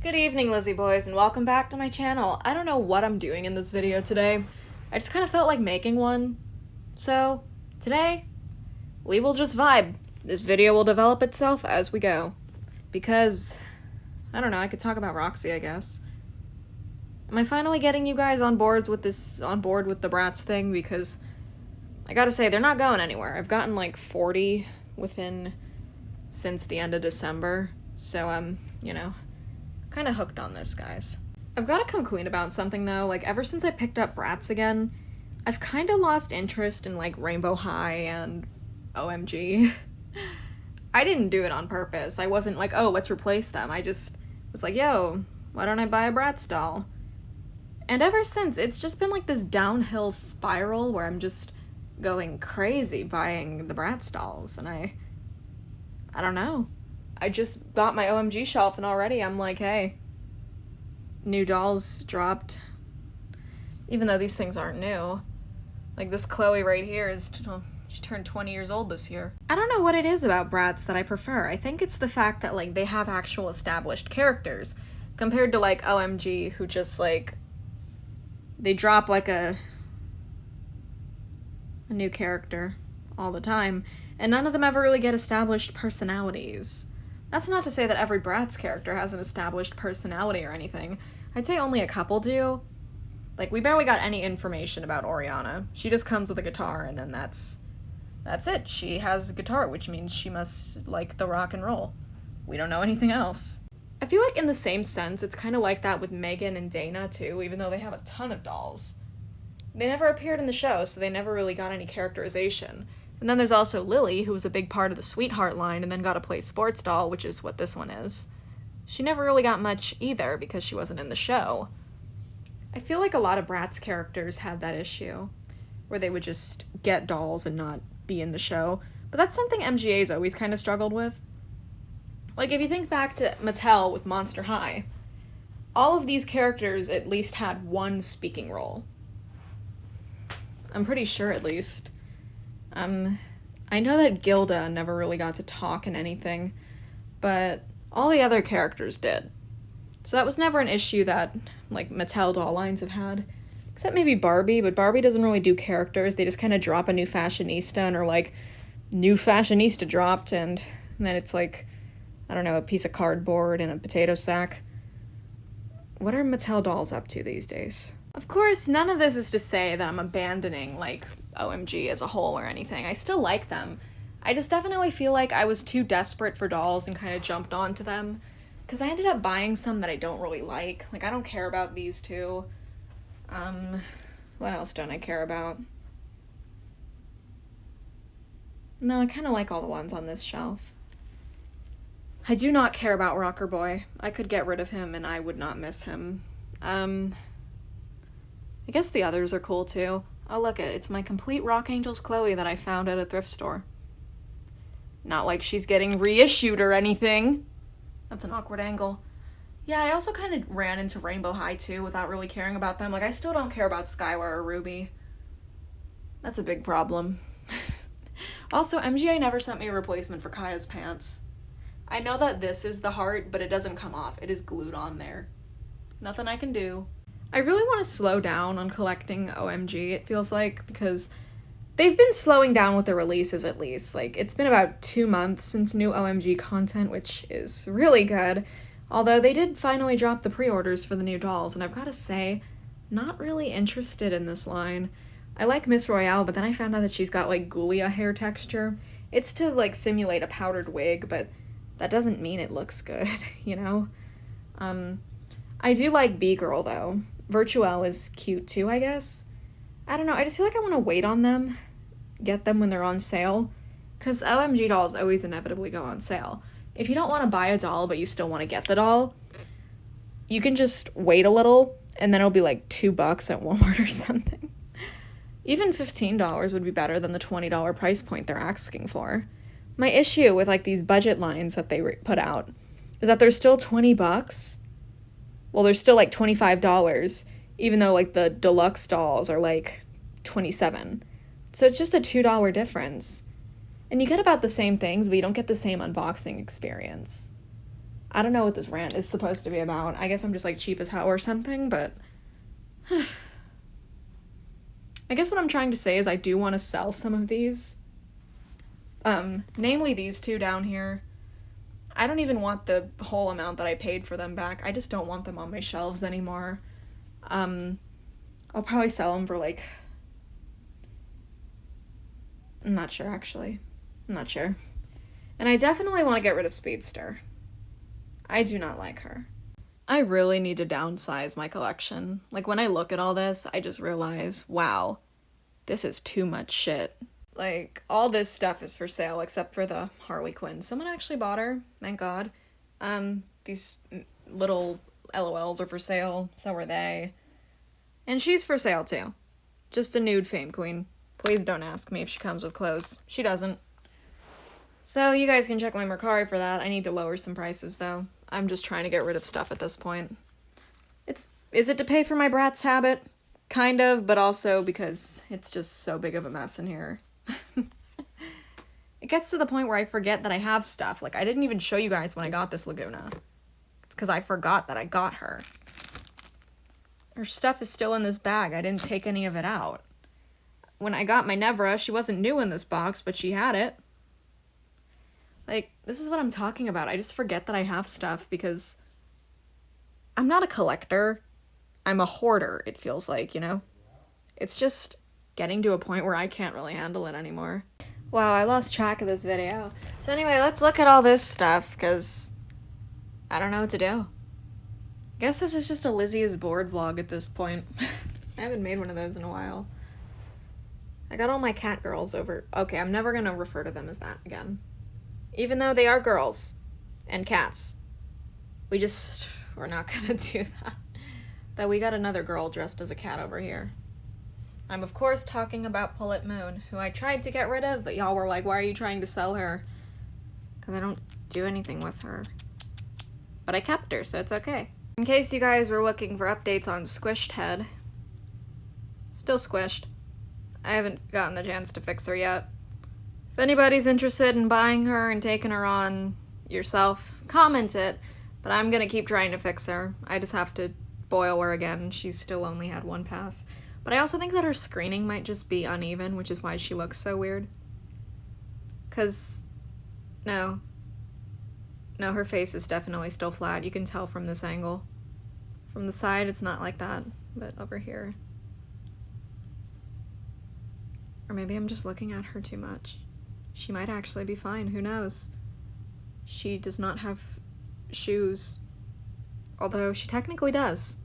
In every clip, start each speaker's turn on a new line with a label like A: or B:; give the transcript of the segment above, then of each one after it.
A: Good evening, Lizzie boys, and welcome back to my channel. I don't know what I'm doing in this video today. I just kind of felt like making one. So, today, we will just vibe. This video will develop itself as we go. Because, I don't know, I could talk about Roxy, I guess. Am I finally getting you guys on board with the Bratz thing? Because, I gotta say, they're not going anywhere. I've gotten like 40 since the end of December. So, you know, kind of hooked on this, guys. I've got to come clean about something though. Like, ever since I picked up Bratz again, I've kind of lost interest in like Rainbow High and OMG. I didn't do it on purpose. I wasn't like, oh, let's replace them. I just was like, yo, why don't I buy a Bratz doll? And ever since, it's just been like this downhill spiral where I'm just going crazy buying the Bratz dolls, and I don't know. I just bought my OMG shelf, and already I'm like, hey, new dolls dropped. Even though these things aren't new. Like, this Chloe right here she turned 20 years old this year. I don't know what it is about Bratz that I prefer. I think it's the fact that, like, they have actual established characters, compared to, like, OMG, who just, like, they drop, like, a new character all the time, and none of them ever really get established personalities. That's not to say that every Bratz character has an established personality or anything. I'd say only a couple do. Like, we barely got any information about Oriana. She just comes with a guitar, and then that's it. She has a guitar, which means she must like the rock and roll. We don't know anything else. I feel like in the same sense, it's kind of like that with Megan and Dana, too, even though they have a ton of dolls. They never appeared in the show, so they never really got any characterization. And then there's also Lily, who was a big part of the Sweetheart line and then got a play sports doll, which is what this one is. She never really got much either because she wasn't in the show. I feel like a lot of Bratz characters had that issue, where they would just get dolls and not be in the show. But that's something MGA's always kind of struggled with. Like, if you think back to Mattel with Monster High, all of these characters at least had one speaking role. I'm pretty sure, at least. I know that Gilda never really got to talk in anything, but all the other characters did. So that was never an issue that, like, Mattel doll lines have had. Except maybe Barbie, but Barbie doesn't really do characters. They just kind of drop a new fashionista, and are like, new fashionista dropped, and then it's like, I don't know, a piece of cardboard and a potato sack. What are Mattel dolls up to these days? Of course, none of this is to say that I'm abandoning, like, OMG as a whole or anything. I still like them. I just definitely feel like I was too desperate for dolls and kind of jumped onto them. Because I ended up buying some that I don't really like. Like, I don't care about these two. What else don't I care about? No, I kind of like all the ones on this shelf. I do not care about Rocker Boy. I could get rid of him and I would not miss him. I guess the others are cool too. Oh, look, it's my complete Rock Angels Chloe that I found at a thrift store. Not like she's getting reissued or anything. That's an awkward angle. Yeah, I also kind of ran into Rainbow High too without really caring about them. Like, I still don't care about Skylar or Ruby. That's a big problem. Also, MGA never sent me a replacement for Kaya's pants. I know that this is the heart, but it doesn't come off. It is glued on there. Nothing I can do. I really want to slow down on collecting OMG, it feels like, because they've been slowing down with the releases at least. Like, it's been about 2 months since new OMG content, which is really good. Although they did finally drop the pre-orders for the new dolls, and I've got to say, not really interested in this line. I like Miss Royale, but then I found out that she's got, like, Ghoulia hair texture. It's to, like, simulate a powdered wig, but that doesn't mean it looks good, you know? I do like B-Girl, though. Virtuelle is cute too, I guess. I don't know, I just feel like I want to wait on them, get them when they're on sale, because OMG dolls always inevitably go on sale. If you don't want to buy a doll but you still want to get the doll, you can just wait a little, and then it'll be like $2 at Walmart or something. Even $15 would be better than the $20 price point they're asking for. My issue with, like, these budget lines that they put out is that they're still $20. Well, they're still, like, $25, even though, like, the deluxe dolls are, like, $27. So it's just a $2 difference. And you get about the same things, but you don't get the same unboxing experience. I don't know what this rant is supposed to be about. I guess I'm just, like, cheap as hell or something, but... I guess what I'm trying to say is I do want to sell some of these. Namely these two down here. I don't even want the whole amount that I paid for them back. I just don't want them on my shelves anymore. I'll probably sell them for, like... I'm not sure, actually. I'm not sure. And I definitely want to get rid of Speedster. I do not like her. I really need to downsize my collection. Like, when I look at all this, I just realize, wow, this is too much shit. Like, all this stuff is for sale except for the Harley Quinn. Someone actually bought her, thank God. These little LOLs are for sale, so are they. And she's for sale, too. Just a nude fame queen. Please don't ask me if she comes with clothes. She doesn't. So you guys can check my Mercari for that. I need to lower some prices, though. I'm just trying to get rid of stuff at this point. Is it to pay for my Bratz habit? Kind of, but also because it's just so big of a mess in here. It gets to the point where I forget that I have stuff. Like, I didn't even show you guys when I got this Laguna. It's because I forgot that I got her. Her stuff is still in this bag. I didn't take any of it out. When I got my Nevra, she wasn't new in this box, but she had it. Like, this is what I'm talking about. I just forget that I have stuff because I'm not a collector. I'm a hoarder, it feels like, you know? It's just getting to a point where I can't really handle it anymore. Wow, I lost track of this video. So anyway, let's look at all this stuff, because I don't know what to do. I guess this is just a LIZZIE'S board vlog at this point. I haven't made one of those in a while. I got all my cat girls over... Okay, I'm never gonna refer to them as that again. Even though they are girls and cats. We're not gonna do that. Though we got another girl dressed as a cat over here. I'm of course talking about Pullet Moon, who I tried to get rid of, but y'all were like, why are you trying to sell her? Because I don't do anything with her. But I kept her, so it's okay. In case you guys were looking for updates on Squished Head. Still squished. I haven't gotten the chance to fix her yet. If anybody's interested in buying her and taking her on yourself, comment it. But I'm gonna keep trying to fix her. I just have to boil her again. She's still only had one pass. But I also think that her screening might just be uneven, which is why she looks so weird. No, her face is definitely still flat. You can tell from this angle. From the side, it's not like that, but over here. Or maybe I'm just looking at her too much. She might actually be fine, who knows? She does not have shoes. Although, she technically does.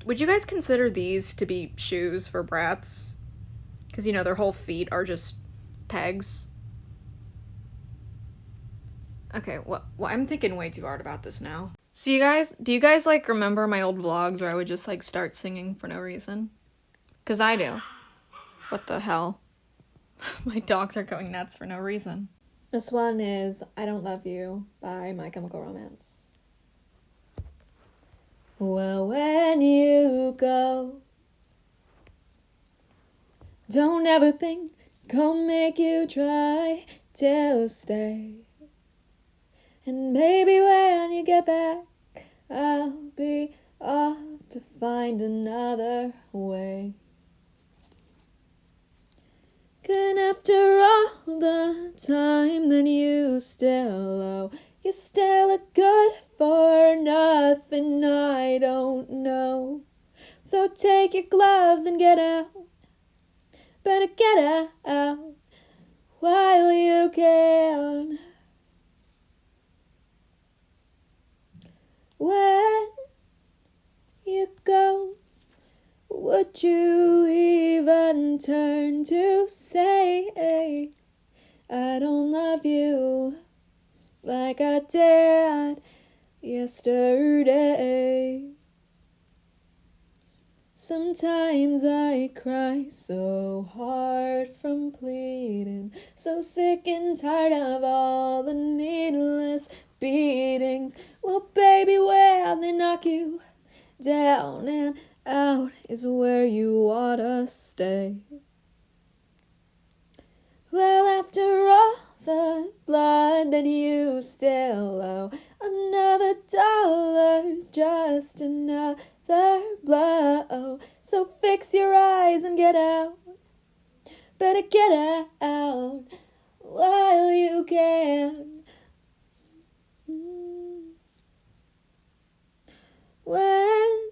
A: Would you guys consider these to be shoes for Bratz? Because, you know, their whole feet are just pegs. Okay, well, I'm thinking way too hard about this now. So do you guys, like, remember my old vlogs where I would just, like, start singing for no reason? Because I do. What the hell? My dogs are going nuts for no reason. This one is I Don't Love You by My Chemical Romance. Well, when you go, don't ever think gonna make you try to stay. And maybe when you get back, I'll be off to find another way. And after all the time that you still owe, you still look good for nothing I don't know. So take your gloves and get out. Better get out while you can. When you go, would you even turn to say, I don't love you like I did yesterday? Sometimes I cry so hard from pleading, so sick and tired of all the needless beatings. Well, baby, where they knock you down and out is where you ought to stay. Well, after all the blood that you still owe, Another dollar's just another blow. So fix your eyes and get out. Better get out while you can. When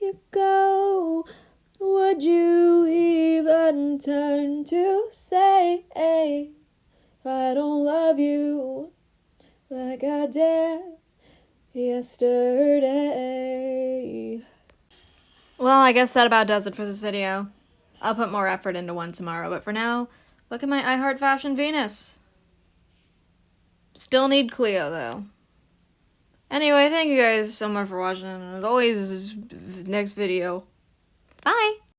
A: you go, would you even turn to say, I don't love you like I did yesterday? Well, I guess that about does it for this video. I'll put more effort into one tomorrow, but for now, look at my I Heart Fashion Venus. Still need Cleo, though. Anyway, thank you guys so much for watching, and as always, next video. Bye!